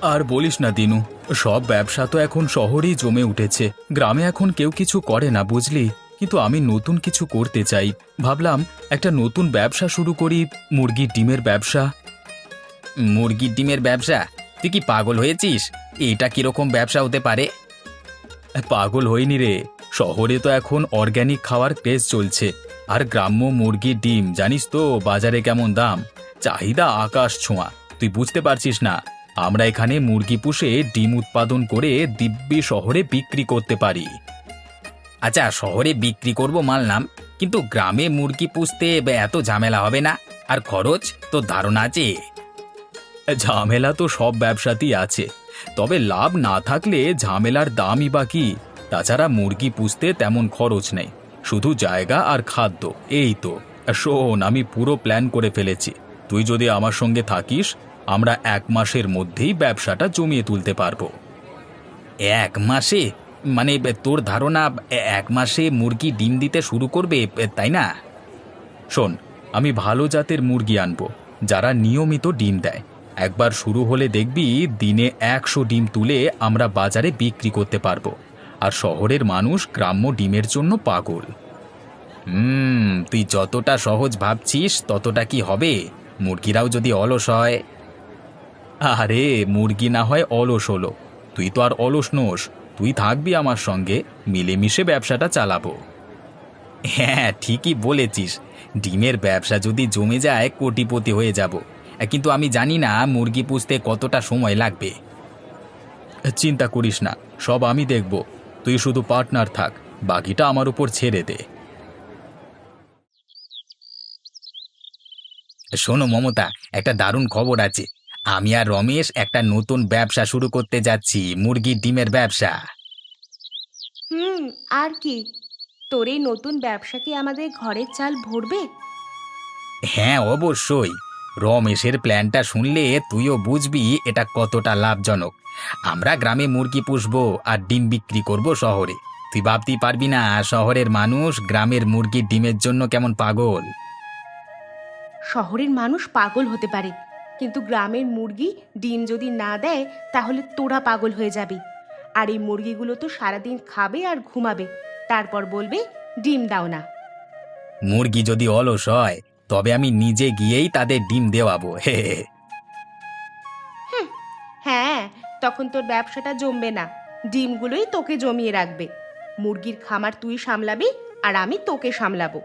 আর বলিস না দিনু, সব ব্যবসা তো এখন শহরেই জমে উঠেছে। গ্রামে এখন কেউ কিছু করে না, বুঝলি। কিন্তু আমি নতুন কিছু করতে চাই। ভাবলাম একটা নতুন ব্যবসা শুরু করি, মুরগির ডিমের ব্যবসা। মুরগির ডিমের ব্যবসা? তুই কি পাগল হয়েছিস? এটা কিরকম ব্যবসা হতে পারে? পাগল হইনি রে। শহরে তো এখন অর্গ্যানিক খাওয়ার ক্রেজ চলছে। আর গ্রাম্য মুরগির ডিম জানিস তো বাজারে কেমন দাম। চাহিদা আকাশ ছোঁয়া। তুই বুঝতে পারছিস না, আমরা এখানে মুরগি পুষে ডিম উৎপাদন করে দিব্যি শহরে বিক্রি করতে পারি। আচ্ছা, শহরে বিক্রি করব মানলাম, কিন্তু গ্রামে মুরগি পুষতে এত ঝামেলা হবে না? আর খরচ তোর ধারণা আছে? ঝামেলা তো সব ব্যবসাতেই আছে, তবে লাভ না থাকলে ঝামেলার দামই বা কি। তাছাড়া মুরগি পুষতে তেমন খরচ নেই, শুধু জায়গা আর খাদ্য, এই তো। শোন, আমি পুরো প্ল্যান করে ফেলেছি। তুই যদি আমার সঙ্গে থাকিস, আমরা 1 মাসের মধ্যেই ব্যবসাটা জমিয়ে তুলতে পারবো। 1 মাসে? মানে তোর ধারণা 1 মাসে মুরগি ডিম দিতে শুরু করবে, তাই না? শোন, আমি ভালো জাতের মুরগি আনবো, যারা নিয়মিত ডিম দেয়। একবার শুরু হলে দেখবি দিনে 100 ডিম তুলে আমরা বাজারে বিক্রি করতে পারবো। আর শহরের মানুষ গ্রাম্য ডিমের জন্য পাগল। তুই যতটা সহজ ভাবছিস ততটা কি হবে? মুরগিরাও যদি অলস হয়? আরে মুরগি না হয় অলস হলো, তুই তো আর অলস নোস। তুই থাকবি আমার সঙ্গে, মিলেমিশে ব্যবসাটা চালাবো। হ্যাঁ, ঠিকই বলেছিস। ডিমের ব্যবসা যদি জমে যায় কোটিপতি হয়ে যাব। কিন্তু আমি জানি না মুরগি পুষতে কতটা সময় লাগবে। চিন্তা করিস না, সব আমি দেখব। তুই শুধু পার্টনার থাক, বাকিটা আমার উপর ছেড়ে দে। শোনো মমতা, একটা দারুণ খবর আছে। আমি আর রমেশ একটা নতুন ব্যবসা শুরু করতে যাচ্ছি, মুরগির ডিমের ব্যবসা। হুম। আর কি? তোর এই নতুন ব্যবসা কি আমাদের ঘরের চাল ভরবে? হ্যাঁ, অবশ্যই। রমেশের প্ল্যানটা শুনলে তুইও বুঝবি এটা কতটা লাভজনক। আমরা গ্রামে মুরগি পুষবো আর ডিম বিক্রি করব শহরে। তুই ভাবতেই পারবি না শহরের মানুষ গ্রামের মুরগির ডিমের জন্য কেমন পাগল। শহরের মানুষ পাগল হতে পারে, কিন্তু গ্রামের মুরগি ডিম যদি না দেয় তাহলে তোরা পাগল হয়ে যাবি। আর এই মুরগিগুলো তো সারাদিন খাবে আর ঘুমাবে, তারপর বলবে ডিম দাও না। মুরগি যদি অলস হয় তবে আমি নিজে গিয়েই তাদের ডিম দেওয়াবো। হে হে। হ্যাঁ, তখন তোর ব্যবসাটা জমবে না, ডিমগুলোই তোকে জমিয়ে রাখবে। মুরগির খামার তুই সামলাবি আর আমি তোকে সামলাবো।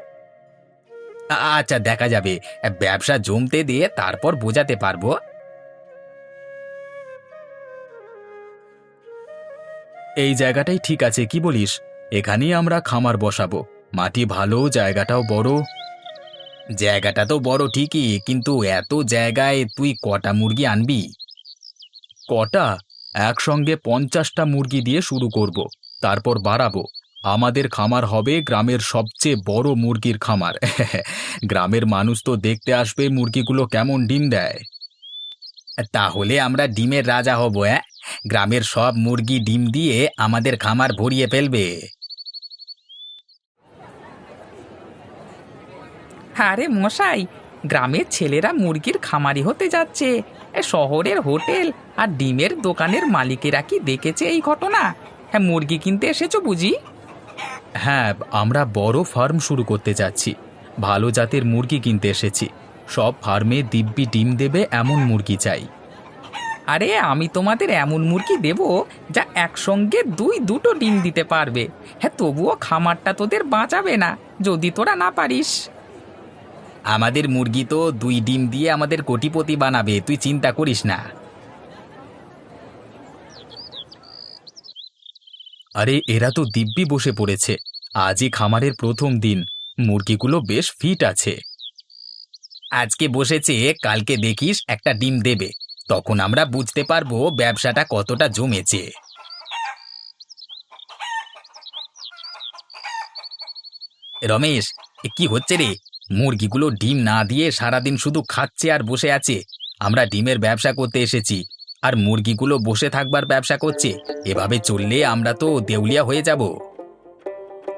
আচ্ছা, দেখা যাবে। ব্যবসা জমতে দিয়ে তারপর বোঝাতে পারবো। এই জায়গাটাই ঠিক আছে, কি বলিস? এখানেই আমরা খামার বসাবো। মাটি ভালো, জায়গাটাও বড়। জায়গাটা তো বড় ঠিকই, কিন্তু এত জায়গায় তুই কটা মুরগি আনবি? কটা? একসঙ্গে 50টা মুরগি দিয়ে শুরু করব, তারপর বাড়াবো। আমাদের খামার হবে গ্রামের সবচেয়ে বড় মুরগির খামার। গ্রামের মানুষ তো দেখতে আসবে মুরগিগুলো কেমন ডিম দেয়। তাহলে আমরা ডিমের রাজা হব। গ্রামের সব মুরগি ডিম দিয়ে আমাদের খামার ভরিয়ে ফেলবে। আরে মশাই, গ্রামের ছেলেরা মুরগির খামারি হতে যাচ্ছে। শহরের হোটেল আর ডিমের দোকানের মালিকেরা কি দেখেছে এই ঘটনা? হ্যাঁ, মুরগি কিনতে এসেছো বুঝি? হ্যাঁ, আমরা বড় ফার্ম শুরু করতে যাচ্ছি। ভালো জাতের মুরগি কিনতে এসেছি। সব ফার্মে দিব্যি ডিম দেবে এমন মুরগি চাই। আরে আমি তোমাদের এমন মুরগি দেব যা একসঙ্গে দুটো ডিম দিতে পারবে। হ্যাঁ, তবুও খামারটা তোদের বাঁচাবে না যদি তোরা না পারিস। আমাদের মুরগি তো 2 ডিম দিয়ে আমাদের কোটিপতি বানাবে, তুই চিন্তা করিস না। আরে এরা তো দিব্যি বসে পড়েছে। আজই খামারের প্রথম দিন, মুরগিগুলো বেশ ফিট আছে। আজকে বসেছে, কালকে দেখিস একটা ডিম দেবে। তখন আমরা বুঝতে পারবো ব্যবসাটা কতটা জমেছে। রমেশ, কি হচ্ছে রে? মুরগিগুলো ডিম না দিয়ে সারাদিন শুধু খাচ্ছে আর বসে আছে। আমরা ডিমের ব্যবসা করতে এসেছি, আর মুরগিগুলো বসে থাকবার ব্যবসা করছে। এভাবে চললে আমরা তো দেউলিয়া হয়ে যাব।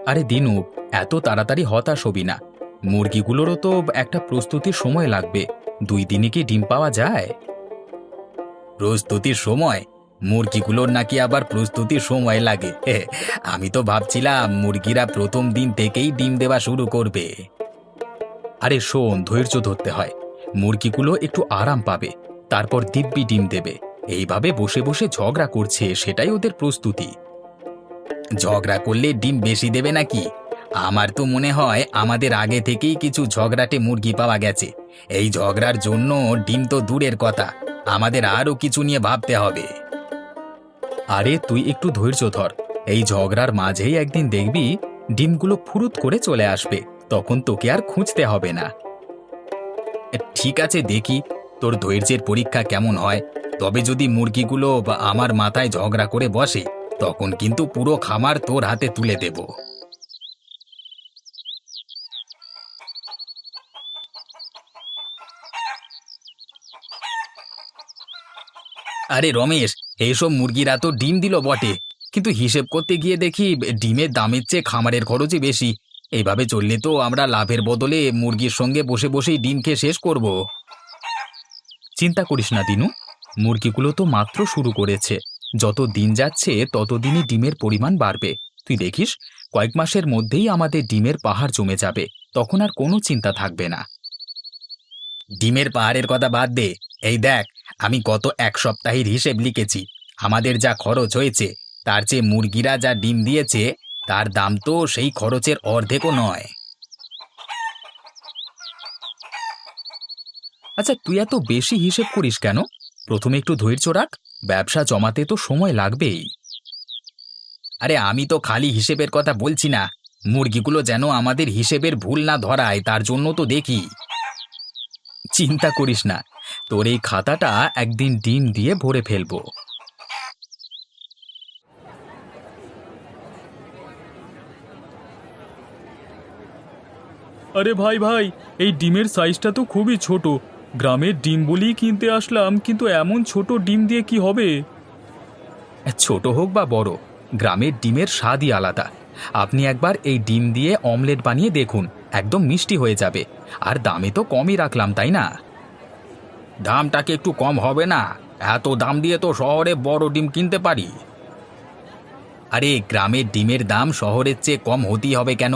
আরে দিনু, এত তাড়াতাড়ি হতাশ হবি না। মুরগিগুলোরও তো একটা প্রস্তুতির সময় লাগবে। 2 দিনে কি ডিম পাওয়া যায়? প্রস্তুতির সময়? মুরগিগুলোর নাকি আবার প্রস্তুতির সময় লাগে। আমি তো ভাবছিলাম মুরগিরা প্রথম দিন থেকেই ডিম দেওয়া শুরু করবে। আরে শোন, ধৈর্য ধরতে হয়। মুরগিগুলো একটু আরাম পাবে, তারপর দিব্যি ডিম দেবে। এইভাবে বসে বসে ঝগড়া করছে, সেটাই ওদের প্রস্তুতি। ঝগড়া করলে ডিম বেশি দেবে নাকি? আমার তো মনে হয় আমাদের আগে থেকেই কিছু ঝগড়াটে মুরগি পাওয়া গেছে। এই ঝগড়ার জন্য ডিম তো দূরের কথা, আমাদের আরও কিছু নিয়ে ভাবতে হবে। আরে তুই একটু ধৈর্য ধর। এই ঝগড়ার মাঝেই একদিন দেখবি ডিমগুলো ফুরুত করে চলে আসবে, তখন তোকে আর খুঁজতে হবে না। ঠিক আছে, দেখি তোর ধৈর্যের পরীক্ষা কেমন হয়। তবে যদি মুরগিগুলো বা আমার মাথায় ঝগড়া করে বসে, তখন কিন্তু পুরো খামার তোর হাতে তুলে দেব। আরে রমেশ, এইসব মুরগিরা তো ডিম দিল বটে, কিন্তু হিসেব করতে গিয়ে দেখি ডিমের দামের চেয়ে খামারের খরচই বেশি। এইভাবে চললে তো আমরা লাভের বদলে মুরগির সঙ্গে বসে বসেই ডিম খেয়ে শেষ করব। চিন্তা করিস না দিনু, মুরগিগুলো তো মাত্র শুরু করেছে। যত দিন যাচ্ছে ততদিনই ডিমের পরিমাণ বাড়বে। তুই দেখিস, কয়েক মাসের মধ্যেই আমাদের ডিমের পাহাড় জমে যাবে, তখন আর কোনো চিন্তা থাকবে না। ডিমের পাহাড়ের কথা বাদ দে, এই দেখ, আমি গত এক সপ্তাহের হিসেব লিখেছি। আমাদের যা খরচ হয়েছে তার চেয়ে মুরগিরা যা ডিম দিয়েছে তার দাম তো সেই খরচের অর্ধেকও নয়। আচ্ছা, তুই এত বেশি হিসেব করিস কেন? প্রথমে একটু ধৈর্য রাখ, ব্যবসা জমাতে তো সময় লাগবেই। আরে আমি তো খালি হিসেবের কথা বলছি না, মুরগিগুলো যেন আমাদের হিসেবের ভুল না ধরায় তার জন্য তো দেখি। চিন্তা করিস না, তোর এই খাতাটা একদিন ডিম দিয়ে ভরে ফেলবো। আরে ভাই ভাই, এই ডিমের সাইজটা তো খুবই ছোট। গ্রামের ডিম বলেই কিনতে আসলাম, কিন্তু এমন ছোট ডিম দিয়ে কি হবে? ছোট হোক বা বড়, গ্রামের ডিমের স্বাদই আলাদা। আপনি একবার এই ডিম দিয়ে অমলেট বানিয়ে দেখুন, একদম মিষ্টি হয়ে যাবে। আর দামে তো কমই রাখলাম, তাই না? দামটাকে একটু কম হবে না? এত দাম দিয়ে তো শহরে বড় ডিম কিনতে পারি। আরে গ্রামের ডিমের দাম শহরের চেয়ে কম হতেই হবে কেন?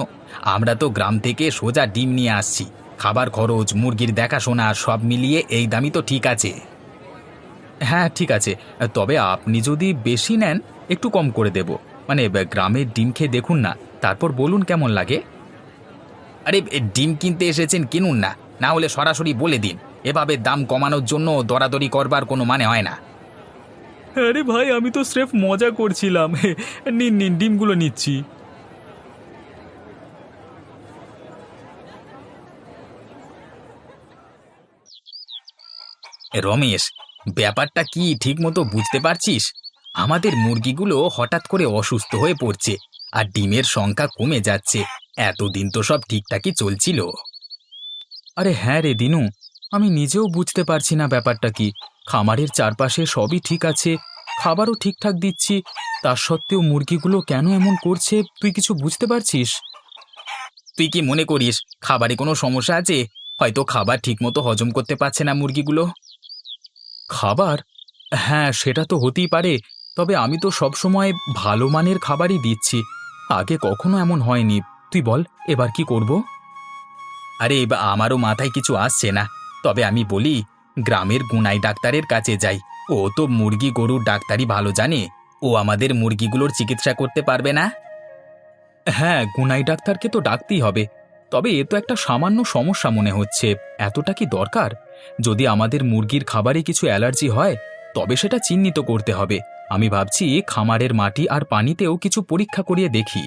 আমরা তো গ্রাম থেকে সোজা ডিম নিয়ে আসছি। খাবার খরচ, মুরগির দেখাশোনা সব মিলিয়ে এই দামই তো ঠিক আছে। হ্যাঁ ঠিক আছে, তবে আপনি যদি বেশি নেন একটু কম করে দেব। মানে গ্রামের ডিম খেয়ে দেখুন না, তারপর বলুন কেমন লাগে। আরে ডিম কিনতে এসেছেন, কিনুন না, না হলে সরাসরি বলে দিন। এভাবে দাম কমানোর জন্য দরাদরি করবার কোনো মানে হয় না। আরে ভাই, আমি তো স্রেফ মজা করছিলাম। নিন নিন, ডিমগুলো নিচ্ছি। রমেশ, ব্যাপারটা কি ঠিক মতো বুঝতে পারছিস? আমাদের মুরগিগুলো হঠাৎ করে অসুস্থ হয়ে পড়ছে আর ডিমের সংখ্যা কমে যাচ্ছে। এতদিন তো সব ঠিকঠাকই চলছিল। আরে হ্যাঁ রে দিনু, আমি নিজেও বুঝতে পারছি না ব্যাপারটা কি। খামারের চারপাশে সবই ঠিক আছে, খাবারও ঠিকঠাক দিচ্ছি, তার সত্ত্বেও মুরগিগুলো কেন এমন করছে তুই কিছু বুঝতে পারছিস? তুই কি মনে করিস খাবারে কোনো সমস্যা আছে? হয়তো খাবার ঠিকমতো হজম করতে পারছে না মুরগিগুলো। খাবার? হ্যাঁ, সেটা তো হতেই পারে। তবে আমি তো সবসময় ভালো মানের খাবারই দিচ্ছি, আগে কখনো এমন হয়নি। তুই বল, এবার কি করব? আরে আমারও মাথায় কিছু আসছে না। তবে আমি বলি, গ্রামের গুনাই ডাক্তারের কাছে যাই। ও তো মুরগি গরুর ডাক্তারই ভালো জানে। ও আমাদের মুরগিগুলোর চিকিৎসা করতে পারবে না? হ্যাঁ, গুনাই ডাক্তারকে তো ডাকতেই হবে। তবে এ তো একটা সামান্য সমস্যা মনে হচ্ছে, এতটা কি দরকার? যদি আমাদের মুরগির খাবারে কিছু অ্যালার্জি হয় তবে সেটা চিহ্নিত করতে হবে। আমি ভাবছি খামারের মাটি আর পানিতেও কিছু পরীক্ষা করিয়ে দেখি।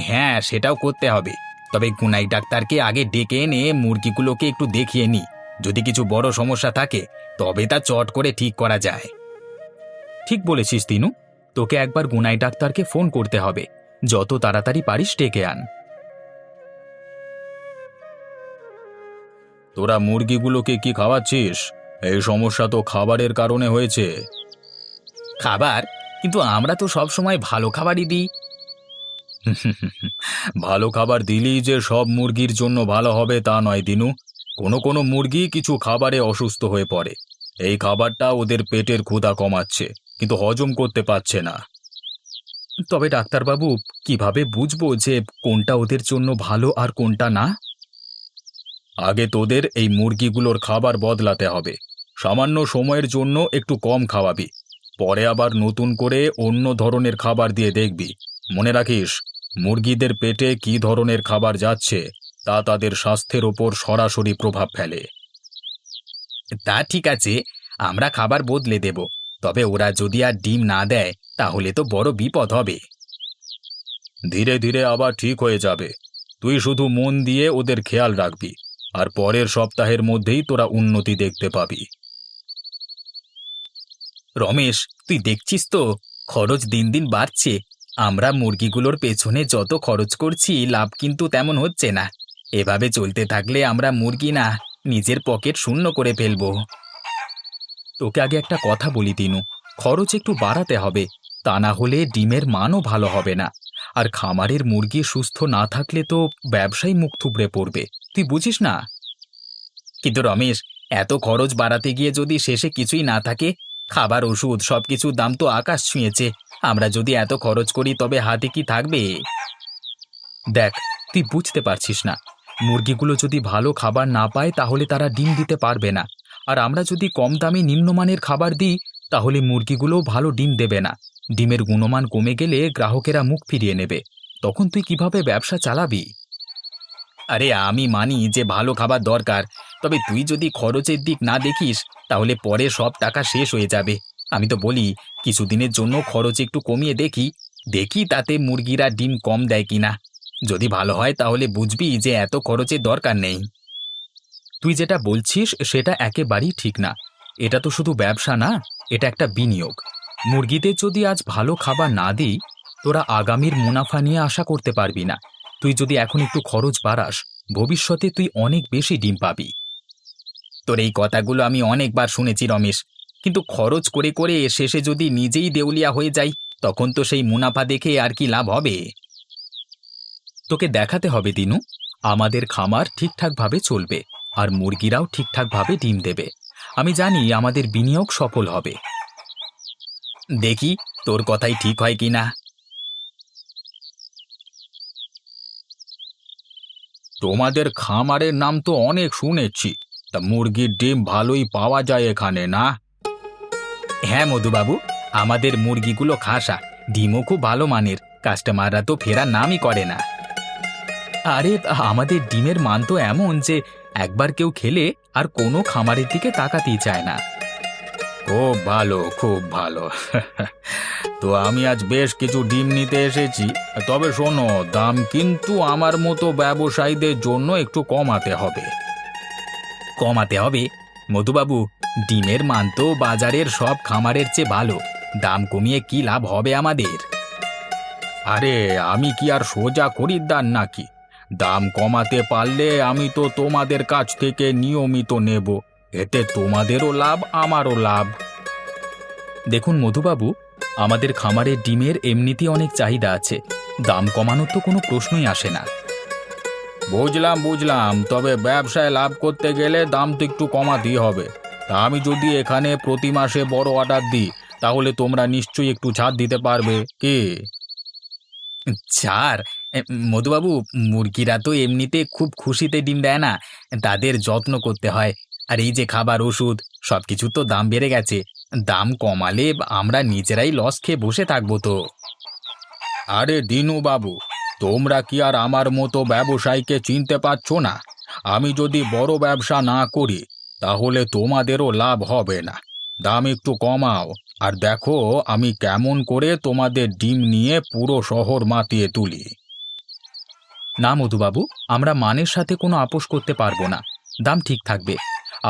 হ্যাঁ, সেটাও করতে হবে। তবে গুনাই ডাক্তারকে আগে ডেকে এনে মুরগিগুলোকে একটু দেখিয়ে নি। যদি কিছু বড় সমস্যা থাকে তবে তা চট করে ঠিক করা যায়। ঠিক বলেছিস তিনু, তোকে একবার গুনাই ডাক্তারকে ফোন করতে হবে। যত তাড়াতাড়ি পারিস ডেকে আন। তোরা মুরগিগুলোকে কি খাওয়াচ্ছিস? এই সমস্যা তো খাবারের কারণে হয়েছে। খাবার? কিন্তু আমরা তো সব সময় ভালো খাবারই দিই। ভালো খাবার দিলেই যে সব মুরগির জন্য ভালো হবে তা নয় দিনু। কোনো কোনো মুরগি কিছু খাবারে অসুস্থ হয়ে পড়ে। এই খাবারটা ওদের পেটের ক্ষুধা কমাচ্ছে, কিন্তু হজম করতে পারছে না। তবে ডাক্তারবাবু, কিভাবে বুঝবো যে কোনটা ওদের জন্য ভালো আর কোনটা না? আগে তোদের এই মুরগিগুলোর খাবার বদলাতে হবে। সামান্য সময়ের জন্য একটু কম খাওয়াবি, পরে আবার নতুন করে অন্য ধরনের খাবার দিয়ে দেখবি। মনে রাখিস, মুরগিদের পেটে কী ধরনের খাবার যাচ্ছে তা তাদের স্বাস্থ্যের ওপর সরাসরি প্রভাব ফেলে। তা ঠিক আছে, আমরা খাবার বদলে দেব। তবে ওরা যদি আর ডিম না দেয় তাহলে তো বড় বিপদ হবে। ধীরে ধীরে আবার ঠিক হয়ে যাবে। তুই শুধু মন দিয়ে ওদের খেয়াল রাখবি, আর পরের সপ্তাহের মধ্যেই তোরা উন্নতি দেখতে পাবি। রমেশ, তুই দেখছিস তো খরচ দিন দিন বাড়ছে। আমরা মুরগিগুলোর পেছনে যত খরচ করছি, লাভ কিন্তু তেমন হচ্ছে না। এভাবে চলতে থাকলে আমরা মুরগি না, নিজের পকেট শূন্য করে ফেলবো। তোকে আগে একটা কথা বলি দিনু, খরচ একটু বাড়াতে হবে, তা না হলে ডিমের মানও ভালো হবে না। আর খামারের মুরগি সুস্থ না থাকলে তো ব্যবসায় মুখ থুবড়ে পড়বে, তুই বুঝিস না? কিন্তু রমেশ, এত খরচ বাড়াতে গিয়ে যদি শেষে কিছুই না থাকে, খাবার ওষুধ সবকিছুর দাম তো আকাশ ছুঁয়েছে। আমরা যদি এত খরচ করি তবে হাতে কি থাকবে? দেখ, তুই বুঝতে পারছিস না, মুরগিগুলো যদি ভালো খাবার না পায় তাহলে তারা ডিম দিতে পারবে না। আর আমরা যদি কম দামে নিম্নমানের খাবার দিই তাহলে মুরগিগুলোও ভালো ডিম দেবে না। ডিমের গুণমান কমে গেলে গ্রাহকেরা মুখ ফিরিয়ে নেবে। তখন তুই কিভাবে ব্যবসা চালাবি? আরে আমি মানি যে ভালো খাবার দরকার, তবে তুই যদি খরচের দিক না দেখিস তাহলে পরে সব টাকা শেষ হয়ে যাবে। আমি তো বলি, কিছুদিনের জন্য খরচ একটু কমিয়ে দেখি, দেখি তাতে মুরগিরা ডিম কম দেয় কিনা। যদি ভালো হয় তাহলে বুঝবি যে এত খরচের দরকার নেই। তুই যেটা বলছিস সেটা একেবারেই ঠিক না। এটা তো শুধু ব্যবসা না, এটা একটা বিনিয়োগ। মুরগিদের যদি আজ ভালো খাবার না দিই, তোরা আগামীর মুনাফা নিয়ে আশা করতে পারবি না। তুই যদি এখন একটু খরচ বাড়াস, ভবিষ্যতে তুই অনেক বেশি ডিম পাবি। তোর এই কথাগুলো আমি অনেকবার শুনেছি রমেশ, কিন্তু খরচ করে করে শেষে যদি নিজেই দেউলিয়া হয়ে যাই, তখন তো সেই মুনাফা দেখে আর কি লাভ হবে? তোকে দেখাতে হবে দিনু, আমাদের খামার ঠিকঠাকভাবে চলবে আর মুরগিরাও ঠিকঠাকভাবে ডিম দেবে। আমি জানি আমাদের বিনিয়োগ সফল হবে। দেখি তোর কথাই ঠিক হয় কিনা। তোমাদের খামারের নাম তো অনেক শুনেছি, তা মুরগির ডিম ভালোই পাওয়া যায় এখানে, না? হ্যাঁ মধুবাবু, আমাদের মুরগিগুলো খাসা, ডিমও খুব ভালো মানের। কাস্টমাররা তো ফেরার নামই করে না। আরে, আমাদের ডিমের মান তো এমন যে একবার কেউ খেলে আর কোনো খামারের দিকে তাকাতেই চায় না। খুব ভালো, খুব ভালো। তো আমি আজ বেশ কিছু ডিম নিতে এসেছি, তবে শোনো, দাম কিন্তু আমার মতো ব্যবসায়ীদের জন্য একটু কমাতে হবে। কমাতে হবে? মধুবাবু, ডিমের মান তো বাজারের সব খামারের চেয়ে ভালো, দাম কমিয়ে কি লাভ হবে আমাদের? আরে, আমি কি আর সোজা খরিদ্দার নাকি? দাম কমাতে পারলে আমি তো তোমাদের কাছ থেকে নিয়মিত নেব, এতে তোমাদেরও লাভ, আমারও লাভ। দেখুন মধুবাবু, আমাদের খামারের ডিমের এমনিতেই অনেক চাহিদা আছে, দাম কমানোর তো কোনো প্রশ্নই আসে না। বুঝলাম বুঝলাম, তবে ব্যবসায় লাভ করতে গেলে দাম তো একটু কমাতেই হবে। তা আমি যদি এখানে প্রতি মাসে বড় অর্ডার দিই, তাহলে তোমরা নিশ্চয়ই একটু ছাড় দিতে পারবে কি? ছাড়? মধুবাবু, মুরগিরা তো এমনিতে খুব খুশিতে ডিম দেয় না, তাদের যত্ন করতে হয়। আর এই যে খাবার ওষুধ সবকিছু তো দাম বেড়ে গেছে, দাম কমালে আমরা নিজেরাই লস খেয়ে বসে থাকবো তো। আরে দিনু বাবু, তোমরা কি আর আমার মতো ব্যবসায়ীকে চিনতে পারছো না? আমি যদি বড় ব্যবসা না করি তাহলে তোমাদেরও লাভ হবে না। দাম একটু কমাও, আর দেখো আমি কেমন করে তোমাদের ডিম নিয়ে পুরো শহর মাতিয়ে তুলি। না মধুবাবু, আমরা মানের সাথে কোনো আপোষ করতে পারবো না, দাম ঠিক থাকবে।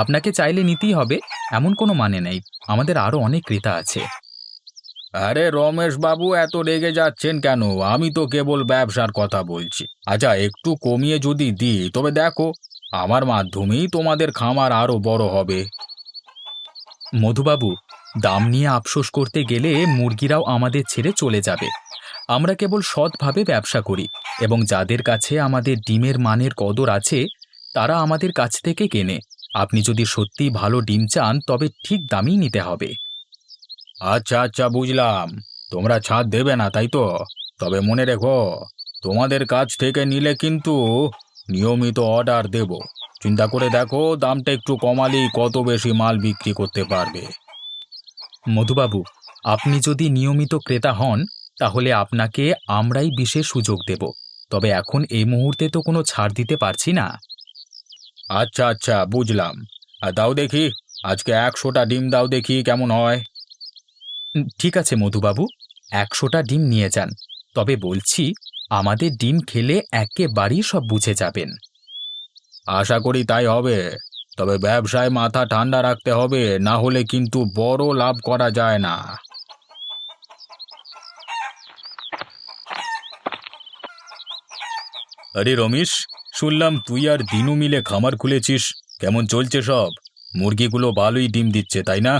আপনাকে চাইলে নিতেই হবে এমন কোনো মানে নেই, আমাদের আরও অনেক ক্রেতা আছে। আরে রমেশ বাবু, এত রেগে যাচ্ছেন কেন? আমি তো কেবল ব্যবসার কথা বলছি। আচ্ছা, একটু কমিয়ে যদি দিই, তবে দেখো আমার মাধ্যমেই তোমাদের খামার আরো বড় হবে। মধুবাবু, দাম নিয়ে আফসোস করতে গেলে মুরগিরাও আমাদের ছেড়ে চলে যাবে। আমরা কেবল সৎভাবে ব্যবসা করি এবং যাদের কাছে আমাদের ডিমের মানের কদর আছে তারা আমাদের কাছ থেকে কেনে। আপনি যদি সত্যিই ভালো ডিম চান তবে ঠিক দামই নিতে হবে। আচ্ছা আচ্ছা, বুঝলাম। তোমরা ছাড় দেবে না, তাই তো? তবে মনে রেখো, তোমাদের কাছ থেকে নিলে কিন্তু নিয়মিত অর্ডার দেব। চিন্তা করে দেখো, দামটা একটু কমালেই কত বেশি মাল বিক্রি করতে পারবে। মধুবাবু, আপনি যদি নিয়মিত ক্রেতা হন তাহলে আপনাকে আমরাই বিশেষ সুযোগ দেব। তবে এখন এই মুহূর্তে তো কোনো ছাড় দিতে পারছি না। আচ্ছা আচ্ছা, বুঝলাম। আর দাও দেখি, আজকে 100টা ডিম দাও দেখি কেমন হয়। ঠিক আছে মধুবাবু, 100টা ডিম নিয়ে যান। তবে বলছি, আমাদের ডিম খেলে একেবারেই সব বুঝে যাবেন। আশা করি তাই হবে। তবে ব্যবসায় মাথা ঠান্ডা রাখতে হবে, না হলে কিন্তু বড় লাভ করা যায় না। আরে রমেশ, শুনলাম তুই আর দিনু মিলে খামার খুলেছিস। কেমন চলছে সব? মুরগিগুলো ভালোই ডিম দিচ্ছে, তাই না?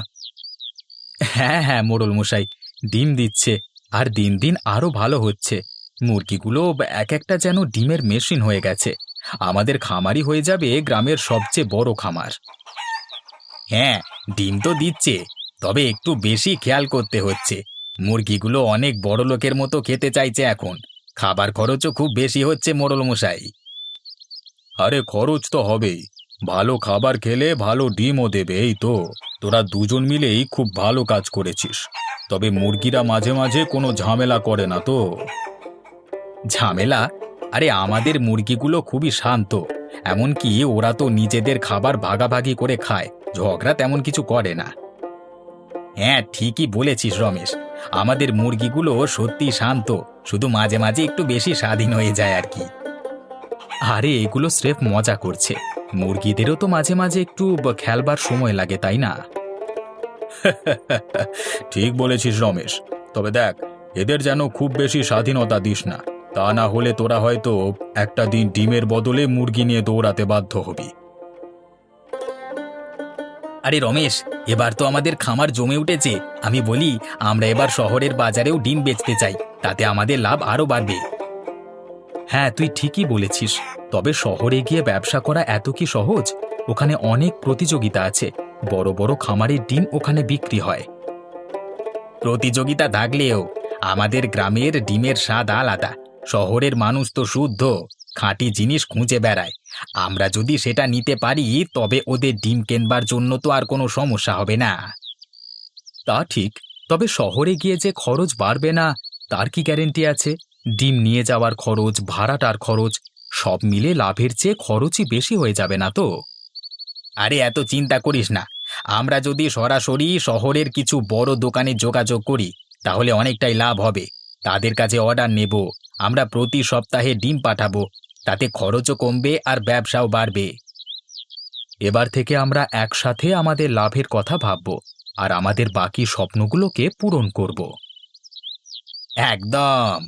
হ্যাঁ হ্যাঁ মোড়ল মশাই, ডিম দিচ্ছে, আর দিন দিন আরো ভালো হচ্ছে। মুরগিগুলো এক একটা যেন ডিমের মেশিন হয়ে গেছে। আমাদের খামারই হয়ে যাবে গ্রামের সবচেয়ে বড় খামার। হ্যাঁ, ডিম তো দিচ্ছে, তবে একটু বেশি খেয়াল করতে হচ্ছে। মুরগিগুলো অনেক বড় লোকের মতো খেতে চাইছে এখন। খাবার খরচও খুব বেশি হচ্ছে মোড়ল মশাই। আরে খরচ তো হবেই। ভালো খাবার খেলে ভালো ডিমও দেবে, এই তো। তোরা দুজন মিলেই খুব ভালো কাজ করেছিস। তবে মুরগিরা মাঝে মাঝে কোনো ঝামেলা করে না তো? ঝামেলা? আরে আমাদের মুরগিগুলো খুবই শান্ত। এমনকি ওরা তো নিজেদের খাবার ভাগাভাগি করে খায়, ঝগড়া তেমন কিছু করে না। হ্যাঁ, ঠিকই বলেছিস রমেশ। আমাদের মুরগিগুলো সত্যি শান্ত, শুধু মাঝে মাঝে একটু বেশি স্বাধীন হয়ে যায় আর কি। আরে এগুলো স্রেফ মজা করছে। মুরগিদেরও তো মাঝে মাঝে একটু খেলবার সময় লাগে, তাই না? ঠিক বলেছিস রমেশ। তবে দেখ, এদের যেন খুব বেশি স্বাধীনতা দিস না। তা না হলে তোরা হয়তো একটা দিন ডিমের বদলে মুরগি নিয়ে দৌড়াতে বাধ্য হবি। আরে রমেশ, এবার তো আমাদের খামার জমে উঠেছে। আমি বলি, আমরা এবার শহরের বাজারেও ডিম বেচতে চাই, তাতে আমাদের লাভ আরও বাড়বে। হ্যাঁ, তুই ঠিকই বলেছিস। তবে শহরে গিয়ে ব্যবসা করা এত কি সহজ? ওখানে অনেক প্রতিযোগিতা আছে। বড় বড় খামারের ডিম ওখানে বিক্রি হয়। প্রতিযোগিতা থাকলেও আমাদের গ্রামের ডিমের স্বাদ আলাদা। শহরের মানুষ তো শুদ্ধ, খাঁটি জিনিস খুঁজে বেড়ায়। আমরা যদি সেটা নিতে পারি, তবে ওদের ডিম কেনবার জন্য তো আর কোনো সমস্যা হবে না। তা ঠিক, তবে শহরে গিয়ে যে খরচ বাড়বে না তার কি গ্যারেন্টি আছে? ডিম নিয়ে যাওয়ার খরচ, ভাড়াটার খরচ, সব মিলে লাভের চেয়ে খরচই বেশি হয়ে যাবে না তো? আরে এত চিন্তা করিস না। আমরা যদি সরাসরি শহরের কিছু বড় দোকানে যোগাযোগ করি, তাহলে অনেকটাই লাভ হবে। তাদের কাছে অর্ডার নেব, আমরা প্রতি সপ্তাহে ডিম পাঠাবো। তাতে খরচও কমবে আর ব্যবসাও বাড়বে। এবার থেকে আমরা একসাথে আমাদের লাভের কথা ভাবব, আর আমাদের বাকি স্বপ্নগুলোকে পূরণ করব। একদম।